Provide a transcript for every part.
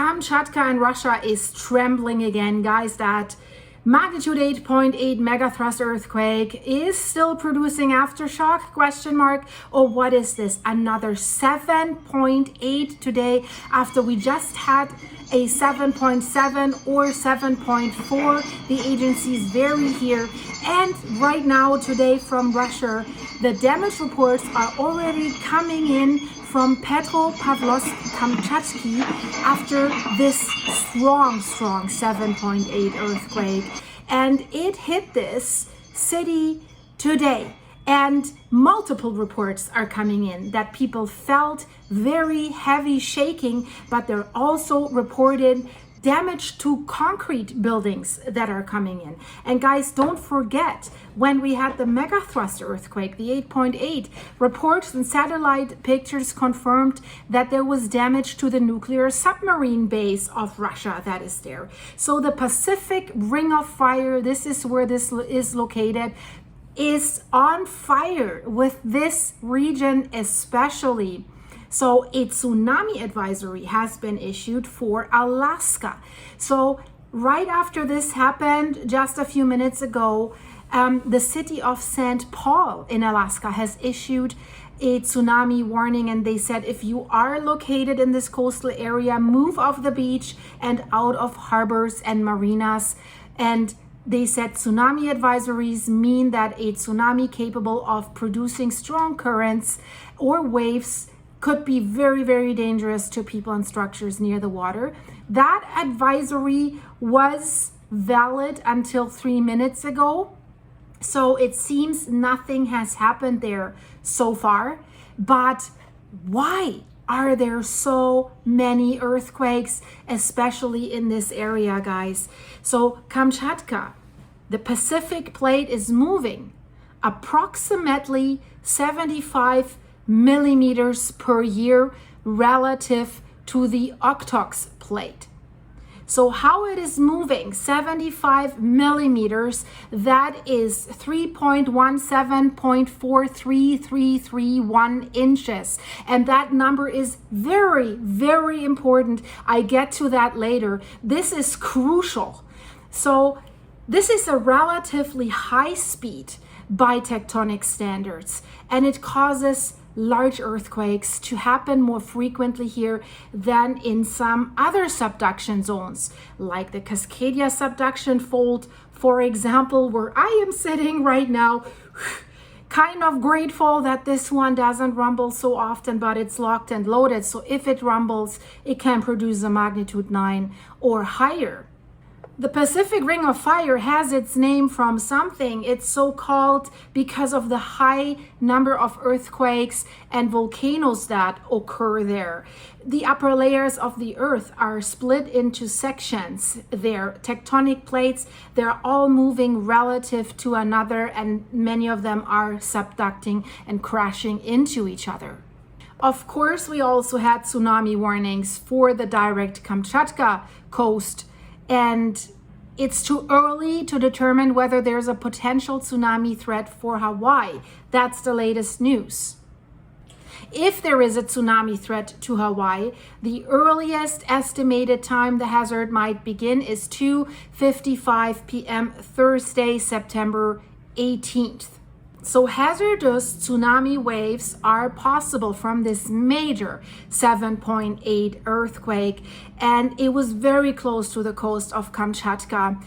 Kamchatka in Russia is trembling again, guys. That magnitude 8.8 megathrust earthquake is still producing aftershock, question mark, or what is this? Another 7.8 today after we just had a 7.7 or 7.4. The agencies vary here. And right now today from Russia, the damage reports are already coming in from Petropavlovsk, Kamchatka, after this strong 7.8 earthquake. And it hit this city today. And multiple reports are coming in that people felt very heavy shaking, but they're also reported damage to concrete buildings that are coming in. And guys, don't forget, when we had the Megathrust earthquake, the 8.8, reports and satellite pictures confirmed that there was damage to the nuclear submarine base of Russia that is there. So the Pacific Ring of Fire, this is where this is located, is on fire with this region especially. So a tsunami advisory has been issued for Alaska. So right after this happened, just a few minutes ago, the city of St. Paul in Alaska has issued a tsunami warning, and they said if you are located in this coastal area, move off the beach and out of harbors and marinas. And they said tsunami advisories mean that a tsunami capable of producing strong currents or waves could be very, very dangerous to people and structures near the water. That advisory was valid until 3 minutes ago. So it seems nothing has happened there so far. But why are there so many earthquakes, especially in this area, guys? So Kamchatka, the Pacific plate is moving approximately 75 millimeters per year relative to the Okhotsk plate. So how it is moving 75 millimeters, that is 3.17.43331 inches. And that number is very, very important. I get to that later. This is crucial. So this is a relatively high speed by tectonic standards, and it causes large earthquakes to happen more frequently here than in some other subduction zones, like the Cascadia subduction fold, for example, where I am sitting right now. Kind of grateful that this one doesn't rumble so often, but it's locked and loaded. So if it rumbles, it can produce a magnitude 9 or higher. The Pacific Ring of Fire has its name from something. It's so called because of the high number of earthquakes and volcanoes that occur there. The upper layers of the earth are split into sections. They're tectonic plates. They're all moving relative to another, and many of them are subducting and crashing into each other. Of course, we also had tsunami warnings for the direct Kamchatka coast. And it's too early to determine whether there's a potential tsunami threat for Hawaii. That's the latest news. If there is a tsunami threat to Hawaii, the earliest estimated time the hazard might begin is 2:55 p.m. Thursday, September 18th. So hazardous tsunami waves are possible from this major 7.8 earthquake, and it was very close to the coast of Kamchatka.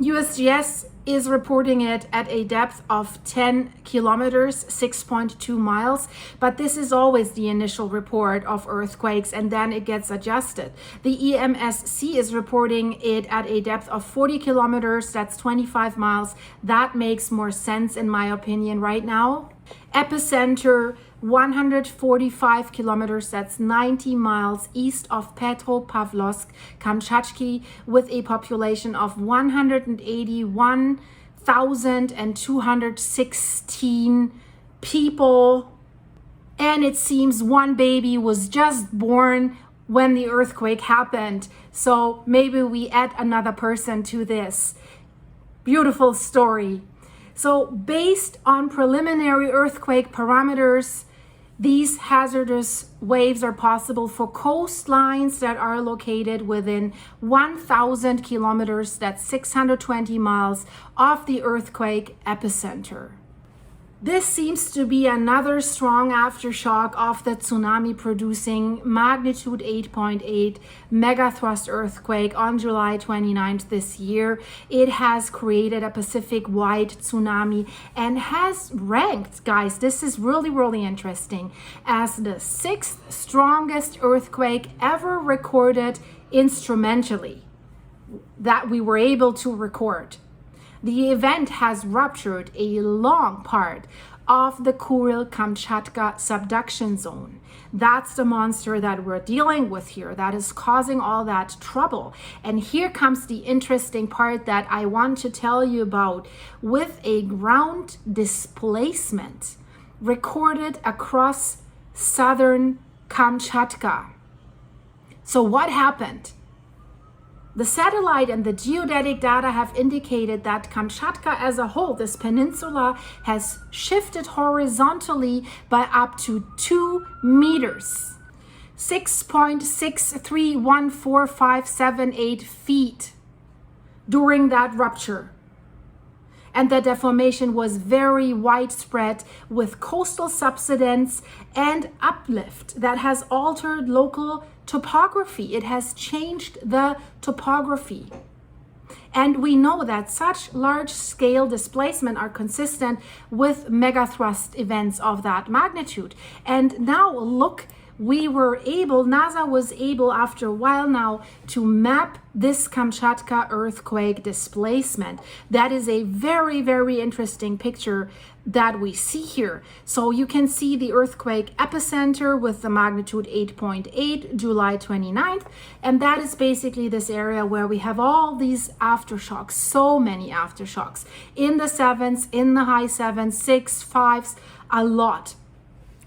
USGS is reporting it at a depth of 10 kilometers, 6.2 miles, but this is always the initial report of earthquakes, and then it gets adjusted. The EMSC is reporting it at a depth of 40 kilometers, that's 25 miles. That makes more sense in my opinion right now. Epicenter 145 kilometers, that's 90 miles east of Petropavlovsk, Kamchatka, with a population of 181,216 people. And it seems one baby was just born when the earthquake happened. So maybe we add another person to this. Beautiful story. So based on preliminary earthquake parameters, These hazardous waves are possible for coastlines that are located within 1,000 kilometers, that's 620 miles, of the earthquake epicenter. This seems to be another strong aftershock of the tsunami producing magnitude 8.8 megathrust earthquake on July 29th this year. It has created a Pacific-wide tsunami and has ranked, guys, this is really interesting, as the 6th strongest earthquake ever recorded instrumentally that we were able to record. The event has ruptured a long part of the Kamchatka subduction zone. That's the monster that we're dealing with here that is causing all that trouble. And here comes the interesting part that I want to tell you about, with a ground displacement recorded across southern Kamchatka. So what happened? The satellite and the geodetic data have indicated that Kamchatka as a whole, this peninsula, has shifted horizontally by up to 2 meters, 6.631458 feet during that rupture. And the deformation was very widespread, with coastal subsidence and uplift that has altered local topography. It has changed the topography. And we know that such large-scale displacement are consistent with megathrust events of that magnitude. And now look, NASA was able after a while now to map this Kamchatka earthquake displacement. That is a very interesting picture that we see here. So you can see the earthquake epicenter with the magnitude 8.8, July 29th. And that is basically this area where we have all these aftershocks, so many aftershocks in the 7s, in the high 7s, 6, 5s, a lot.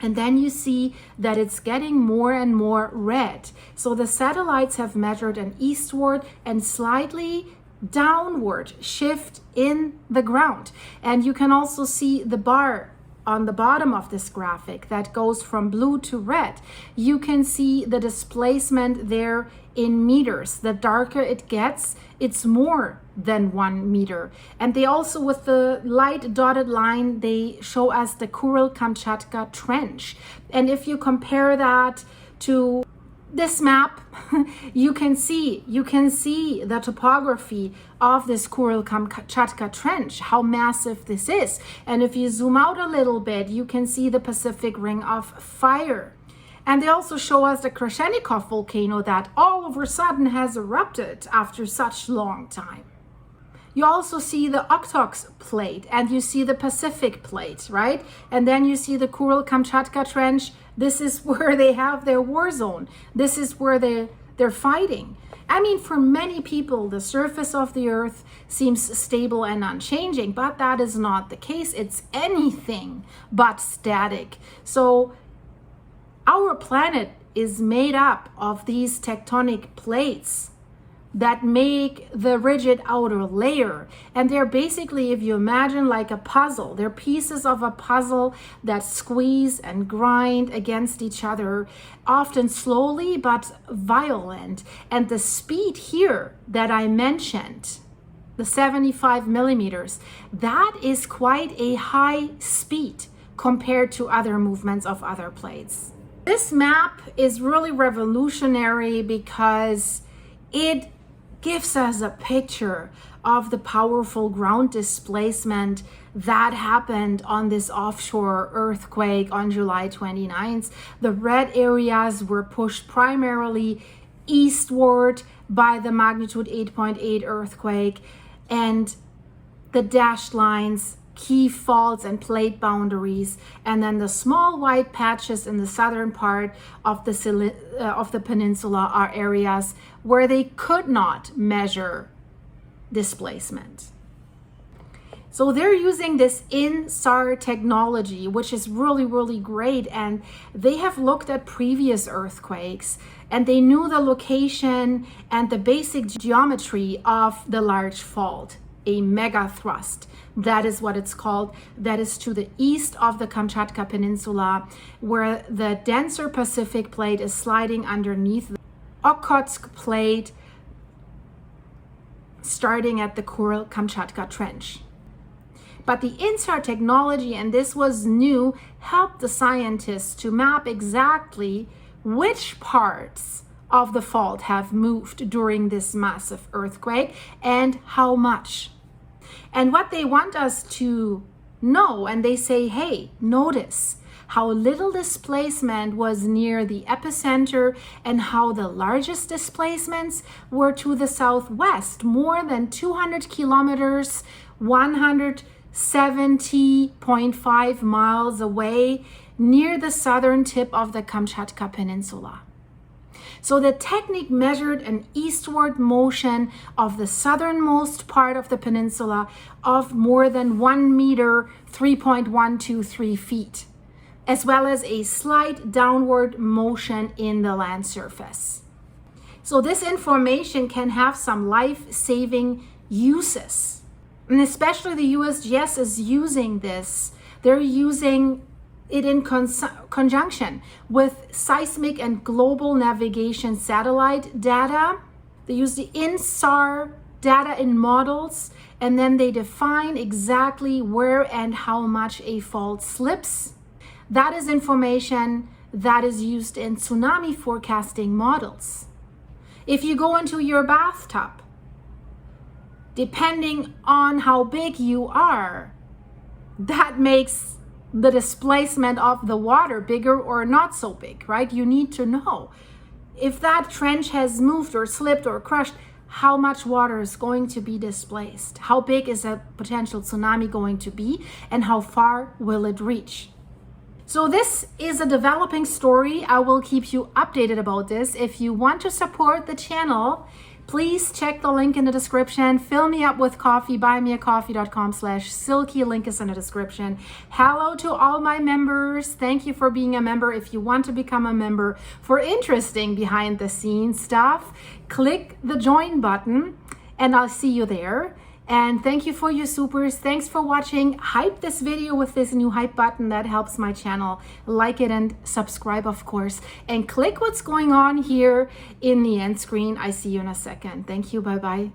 And then you see that it's getting more and more red. So the satellites have measured an eastward and slightly downward shift in the ground. And you can also see the bar on the bottom of this graphic that goes from blue to red. You can see the displacement there in meters. The darker it gets, it's more than 1 meter. And they also, with the light dotted line, they show us the Kamchatka trench. And if you compare that to this map, you can see the topography of this Kamchatka trench, how massive this is. And if you zoom out a little bit, you can see the Pacific Ring of Fire. And they also show us the Krashenikov volcano that all of a sudden has erupted after such long time. You also see the Okhotsk plate and you see the Pacific plate, right? And then you see the Kamchatka trench. This is where they have their war zone. This is where they're fighting. I mean, for many people, the surface of the earth seems stable and unchanging, but that is not the case. It's anything but static. So our planet is made up of these tectonic plates that make the rigid outer layer. And they're basically, if you imagine, like a puzzle. They're pieces of a puzzle that squeeze and grind against each other, often slowly but violent. And the speed here that I mentioned, the 75 millimeters, that is quite a high speed compared to other movements of other plates. This map is really revolutionary because it gives us a picture of the powerful ground displacement that happened on this offshore earthquake on July 29th. The red areas were pushed primarily eastward by the magnitude 8.8 earthquake, and the dashed lines, key faults and plate boundaries, and then the small white patches in the southern part of the peninsula are areas where they could not measure displacement. So they're using this INSAR technology, which is really great, and they have looked at previous earthquakes and they knew the location and the basic geometry of the large fault a megathrust. That is what it's called. That is to the east of the Kamchatka Peninsula, where the denser Pacific plate is sliding underneath the Okhotsk plate, starting at the Kuril-Kamchatka Trench. But the INSAR technology, and this was new, helped the scientists to map exactly which parts of the fault have moved during this massive earthquake and how much. And what they want us to know, and they say, hey, notice how little displacement was near the epicenter and how the largest displacements were to the southwest, more than 200 kilometers, 170.5 miles away, near the southern tip of the Kamchatka Peninsula. So the technique measured an eastward motion of the southernmost part of the peninsula of more than 1 meter, 3.123 feet, as well as a slight downward motion in the land surface. So this information can have some life-saving uses. And especially the USGS is using this. They're using it in conjunction with seismic and global navigation satellite data. They use the INSAR data in models, and then they define exactly where and how much a fault slips. That is information that is used in tsunami forecasting models. If you go into your bathtub, depending on how big you are, that makes the displacement of the water bigger or not so big, right? You need to know if that trench has moved or slipped or crushed, how much water is going to be displaced, how big is a potential tsunami going to be, and how far will it reach. So this is a developing story. I will keep you updated about this. If you want to support the channel, please check the link in the description. Fill me up with coffee, buymeacoffee.com/silky. Link is in the description. Hello to all my members. Thank you for being a member. If you want to become a member for interesting behind the scenes stuff, click the join button and I'll see you there. And thank you for your supers. Thanks for watching. Hype this video with this new hype button. That helps my channel. Like it and subscribe, of course. And click what's going on here in the end screen. I see you in a second. Thank you. Bye-bye.